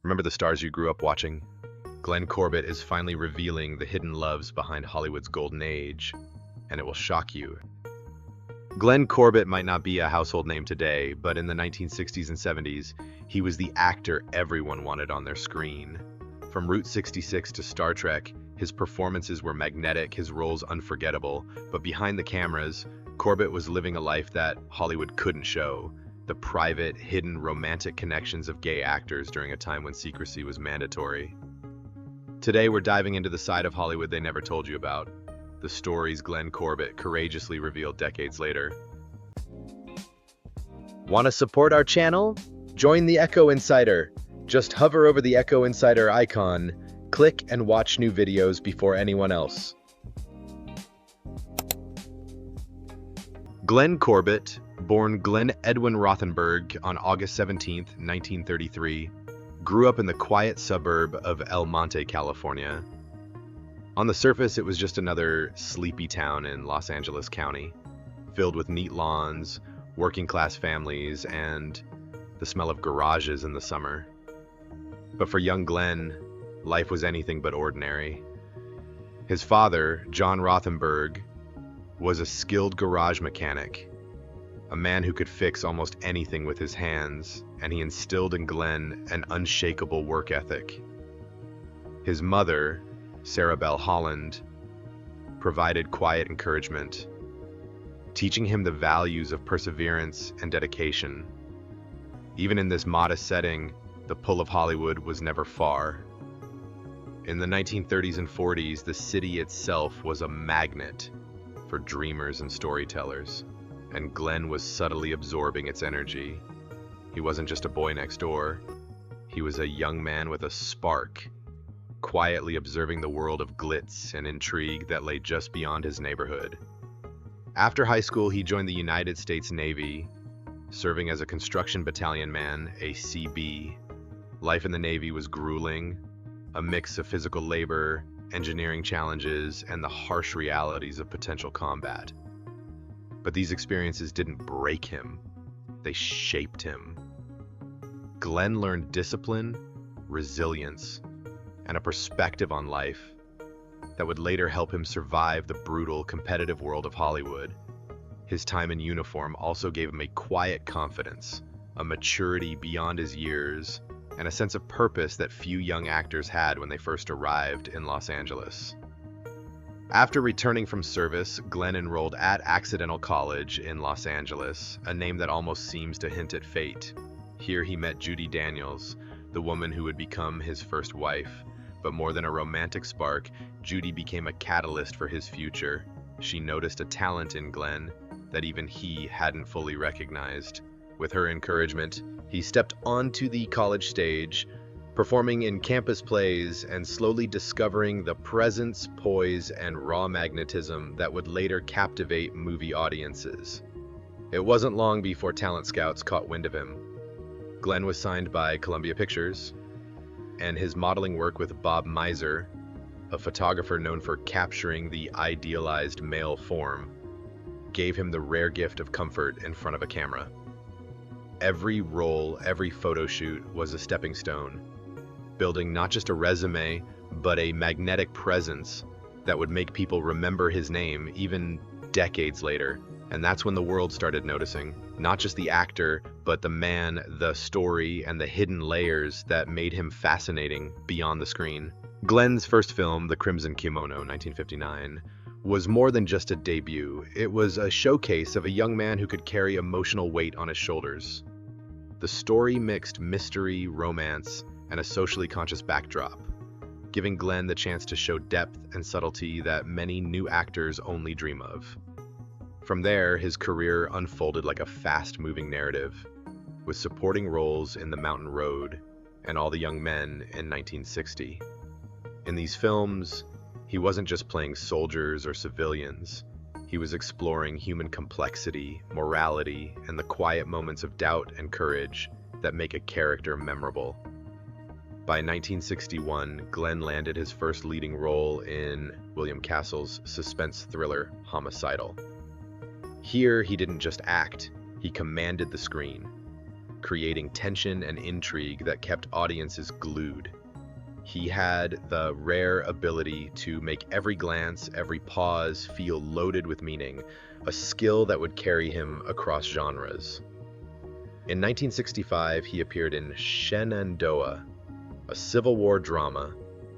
Remember the stars you grew up watching? Glenn Corbett is finally revealing the hidden loves behind Hollywood's golden age, and it will shock you. Glenn Corbett might not be a household name today, but in the 1960s and 70s, he was the actor everyone wanted on their screen. From Route 66 to Star Trek, his performances were magnetic, his roles unforgettable, but behind the cameras, Corbett was living a life that Hollywood couldn't show. The private, hidden, romantic connections of gay actors during a time when secrecy was mandatory. Today, we're diving into the side of Hollywood they never told you about, the stories Glenn Corbett courageously revealed decades later. Want to support our channel? Join the Echo Insider. Just hover over the Echo Insider icon, click and watch new videos before anyone else. Glenn Corbett, born Glenn Edwin Rothenberg on August 17, 1933, grew up in the quiet suburb of El Monte, California. On the surface, it was just another sleepy town in Los Angeles County, filled with neat lawns, working-class families, and the smell of garages in the summer. But for young Glenn, life was anything but ordinary. His father, John Rothenberg, was a skilled garage mechanic, a man who could fix almost anything with his hands, and he instilled in Glenn an unshakable work ethic. His mother, Sarah Bell Holland, provided quiet encouragement, teaching him the values of perseverance and dedication. Even in this modest setting, the pull of Hollywood was never far. In the 1930s and 40s, the city itself was a magnet for dreamers and storytellers, and Glenn was subtly absorbing its energy. He wasn't just a boy next door. He was a young man with a spark, quietly observing the world of glitz and intrigue that lay just beyond his neighborhood. After high school, he joined the United States Navy, serving as a construction battalion man, a CB. Life in the Navy was grueling, a mix of physical labor, engineering challenges, and the harsh realities of potential combat. But these experiences didn't break him, they shaped him. Glenn learned discipline, resilience, and a perspective on life that would later help him survive the brutal, competitive world of Hollywood. His time in uniform also gave him a quiet confidence, a maturity beyond his years, and a sense of purpose that few young actors had when they first arrived in Los Angeles. After returning from service, Glenn enrolled at Accidental College in Los Angeles, a name that almost seems to hint at fate. Here he met Judy Daniels, the woman who would become his first wife. But more than a romantic spark, Judy became a catalyst for his future. She noticed a talent in Glenn that even he hadn't fully recognized. With her encouragement, he stepped onto the college stage, performing in campus plays and slowly discovering the presence, poise, and raw magnetism that would later captivate movie audiences. It wasn't long before talent scouts caught wind of him. Glenn was signed by Columbia Pictures, and his modeling work with Bob Mizer, a photographer known for capturing the idealized male form, gave him the rare gift of comfort in front of a camera. Every role, every photo shoot was a stepping stone, building not just a resume, but a magnetic presence that would make people remember his name even decades later. And that's when the world started noticing, not just the actor, but the man, the story, and the hidden layers that made him fascinating beyond the screen. Glenn's first film, The Crimson Kimono, 1959, was more than just a debut. It was a showcase of a young man who could carry emotional weight on his shoulders. The story mixed mystery, romance, and a socially conscious backdrop, giving Glenn the chance to show depth and subtlety that many new actors only dream of. From there, his career unfolded like a fast-moving narrative, with supporting roles in The Mountain Road and All the Young Men in 1960. In these films, he wasn't just playing soldiers or civilians. He was exploring human complexity, morality, and the quiet moments of doubt and courage that make a character memorable. By 1961, Glenn landed his first leading role in William Castle's suspense thriller, Homicidal. Here, he didn't just act, he commanded the screen, creating tension and intrigue that kept audiences glued. He had the rare ability to make every glance, every pause feel loaded with meaning, a skill that would carry him across genres. In 1965, he appeared in Shenandoah, a Civil War drama,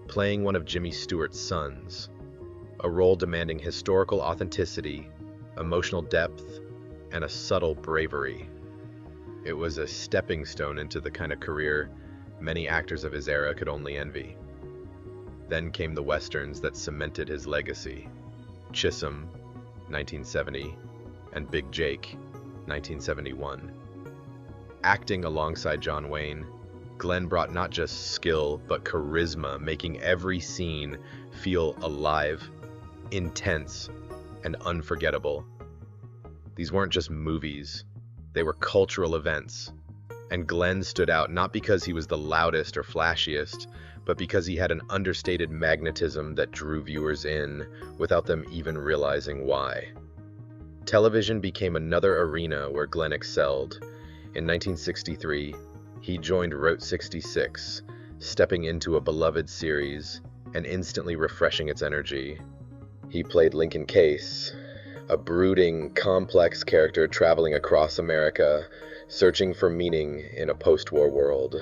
playing one of Jimmy Stewart's sons, a role demanding historical authenticity, emotional depth, and a subtle bravery. It was a stepping stone into the kind of career many actors of his era could only envy. Then came the westerns that cemented his legacy: Chisholm, 1970, and Big Jake, 1971. Acting alongside John Wayne, Glenn brought not just skill, but charisma, making every scene feel alive, intense, and unforgettable. These weren't just movies, they were cultural events. And Glenn stood out not because he was the loudest or flashiest, but because he had an understated magnetism that drew viewers in without them even realizing why. Television became another arena where Glenn excelled. In 1963, he joined Route 66, stepping into a beloved series and instantly refreshing its energy. He played Lincoln Case, a brooding, complex character traveling across America, searching for meaning in a post-war world.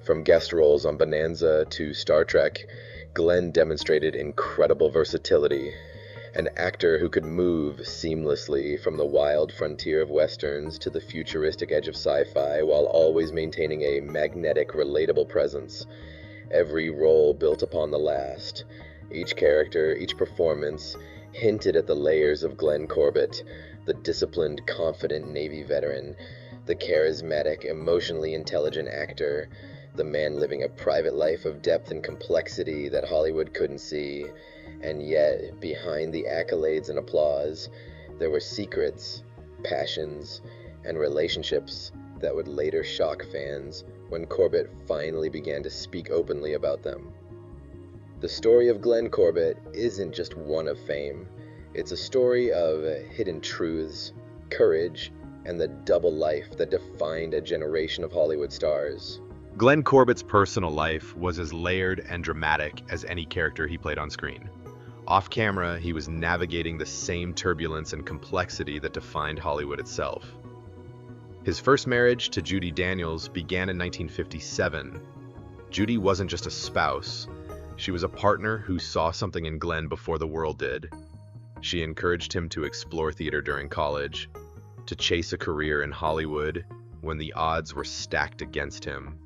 From guest roles on Bonanza to Star Trek, Glenn demonstrated incredible versatility, an actor who could move seamlessly from the wild frontier of westerns to the futuristic edge of sci-fi while always maintaining a magnetic, relatable presence. Every role built upon the last. Each character, each performance, hinted at the layers of Glenn Corbett, the disciplined, confident Navy veteran, the charismatic, emotionally intelligent actor, the man living a private life of depth and complexity that Hollywood couldn't see. And yet, behind the accolades and applause, there were secrets, passions, and relationships that would later shock fans when Corbett finally began to speak openly about them. The story of Glenn Corbett isn't just one of fame. It's a story of hidden truths, courage, and the double life that defined a generation of Hollywood stars. Glenn Corbett's personal life was as layered and dramatic as any character he played on screen. Off camera, he was navigating the same turbulence and complexity that defined Hollywood itself. His first marriage to Judi Daniels began in 1957. Judi wasn't just a spouse, she was a partner who saw something in Glenn before the world did. She encouraged him to explore theater during college, to chase a career in Hollywood when the odds were stacked against him.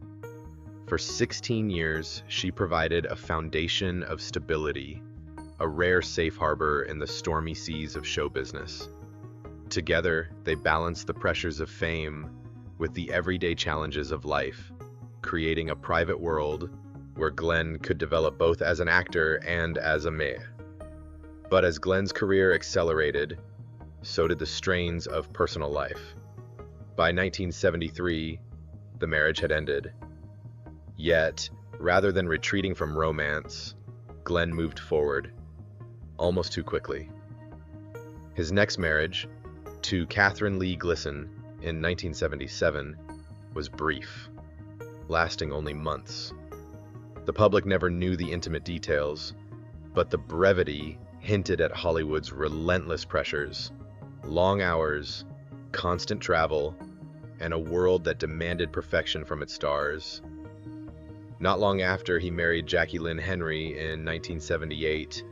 For 16 years, she provided a foundation of stability, a rare safe harbor in the stormy seas of show business. Together, they balanced the pressures of fame with the everyday challenges of life, creating a private world where Glenn could develop both as an actor and as a man. But as Glenn's career accelerated, so did the strains of personal life. By 1973, the marriage had ended. Yet, rather than retreating from romance, Glenn moved forward, almost too quickly. His next marriage, to Catherine Lee Glisson in 1977, was brief, lasting only months. The public never knew the intimate details, but the brevity hinted at Hollywood's relentless pressures: long hours, constant travel, and a world that demanded perfection from its stars. Not long after, he married Jackie Lynn Henry in 1978,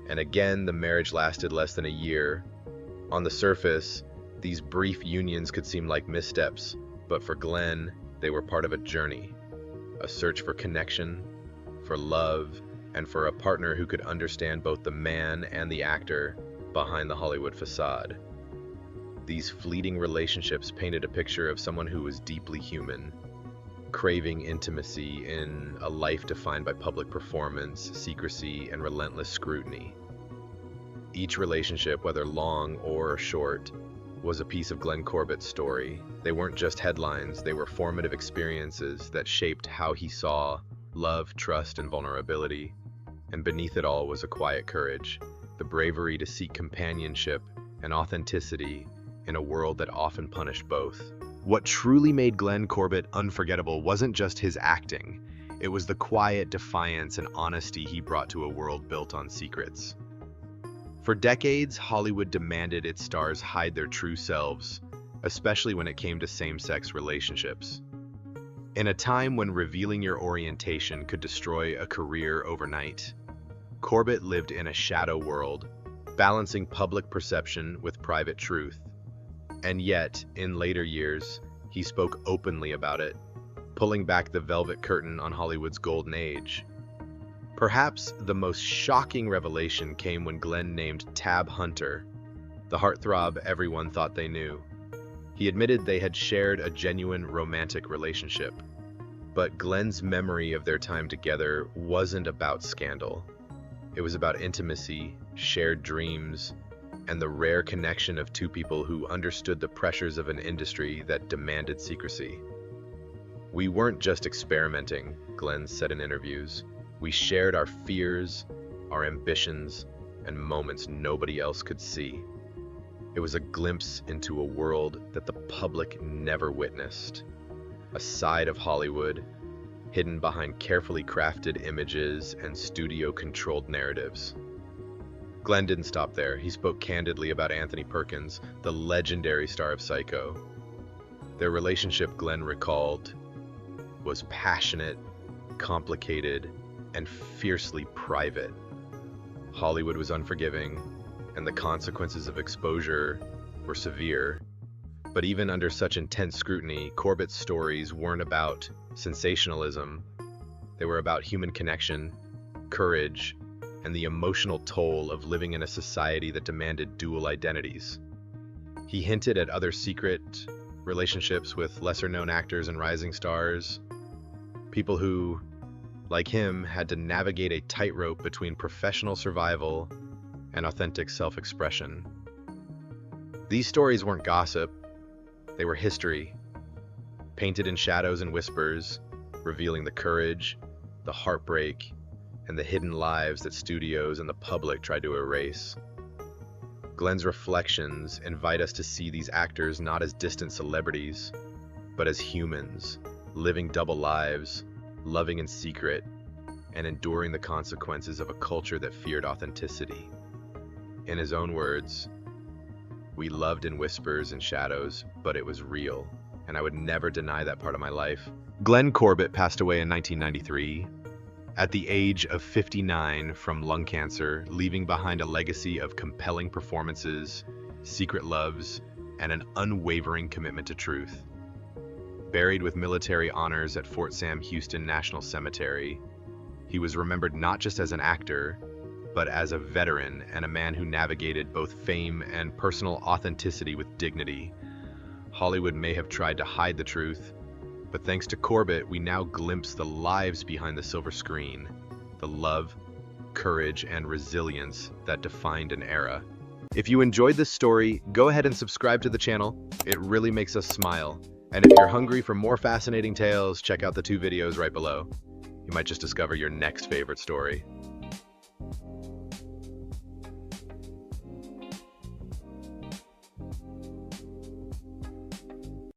and again the marriage lasted less than a year. On the surface, these brief unions could seem like missteps, but for Glenn, they were part of a journey, a search for connection, for love, and for a partner who could understand both the man and the actor behind the Hollywood facade. These fleeting relationships painted a picture of someone who was deeply human, craving intimacy in a life defined by public performance, secrecy, and relentless scrutiny. Each relationship, whether long or short, was a piece of Glenn Corbett's story. They weren't just headlines, they were formative experiences that shaped how he saw love, trust, and vulnerability. And beneath it all was a quiet courage, the bravery to seek companionship and authenticity in a world that often punished both. What truly made Glenn Corbett unforgettable wasn't just his acting. It was the quiet defiance and honesty he brought to a world built on secrets. For decades, Hollywood demanded its stars hide their true selves, especially when it came to same-sex relationships. In a time when revealing your orientation could destroy a career overnight, Corbett lived in a shadow world, balancing public perception with private truth. And yet, in later years, he spoke openly about it, pulling back the velvet curtain on Hollywood's golden age. Perhaps the most shocking revelation came when Glenn named Tab Hunter, the heartthrob everyone thought they knew. He admitted they had shared a genuine romantic relationship. But Glenn's memory of their time together wasn't about scandal. It was about intimacy, shared dreams, and the rare connection of two people who understood the pressures of an industry that demanded secrecy. "We weren't just experimenting," Glenn said in interviews. "We shared our fears, our ambitions, and moments nobody else could see." It was a glimpse into a world that the public never witnessed. A side of Hollywood, hidden behind carefully crafted images and studio-controlled narratives. Glenn didn't stop there. He spoke candidly about Anthony Perkins, the legendary star of Psycho. Their relationship, Glenn recalled, was passionate, complicated, and fiercely private. Hollywood was unforgiving, and the consequences of exposure were severe. But even under such intense scrutiny, Corbett's stories weren't about sensationalism. They were about human connection, courage, and the emotional toll of living in a society that demanded dual identities. He hinted at other secret relationships with lesser-known actors and rising stars, people who, like him, had to navigate a tightrope between professional survival and authentic self-expression. These stories weren't gossip, they were history, painted in shadows and whispers, revealing the courage, the heartbreak, and the hidden lives that studios and the public tried to erase. Glenn's reflections invite us to see these actors not as distant celebrities, but as humans, living double lives, loving in secret, and enduring the consequences of a culture that feared authenticity. In his own words, "We loved in whispers and shadows, but it was real, and I would never deny that part of my life." Glenn Corbett passed away in 1993, at the age of 59 from lung cancer, leaving behind a legacy of compelling performances, secret loves, and an unwavering commitment to truth. Buried with military honors at Fort Sam Houston National Cemetery, he was remembered not just as an actor, but as a veteran and a man who navigated both fame and personal authenticity with dignity. Hollywood may have tried to hide the truth, but thanks to Corbett, we now glimpse the lives behind the silver screen, the love, courage, and resilience that defined an era. If you enjoyed this story, go ahead and subscribe to the channel. It really makes us smile. And if you're hungry for more fascinating tales, check out the 2 videos right below. You might just discover your next favorite story.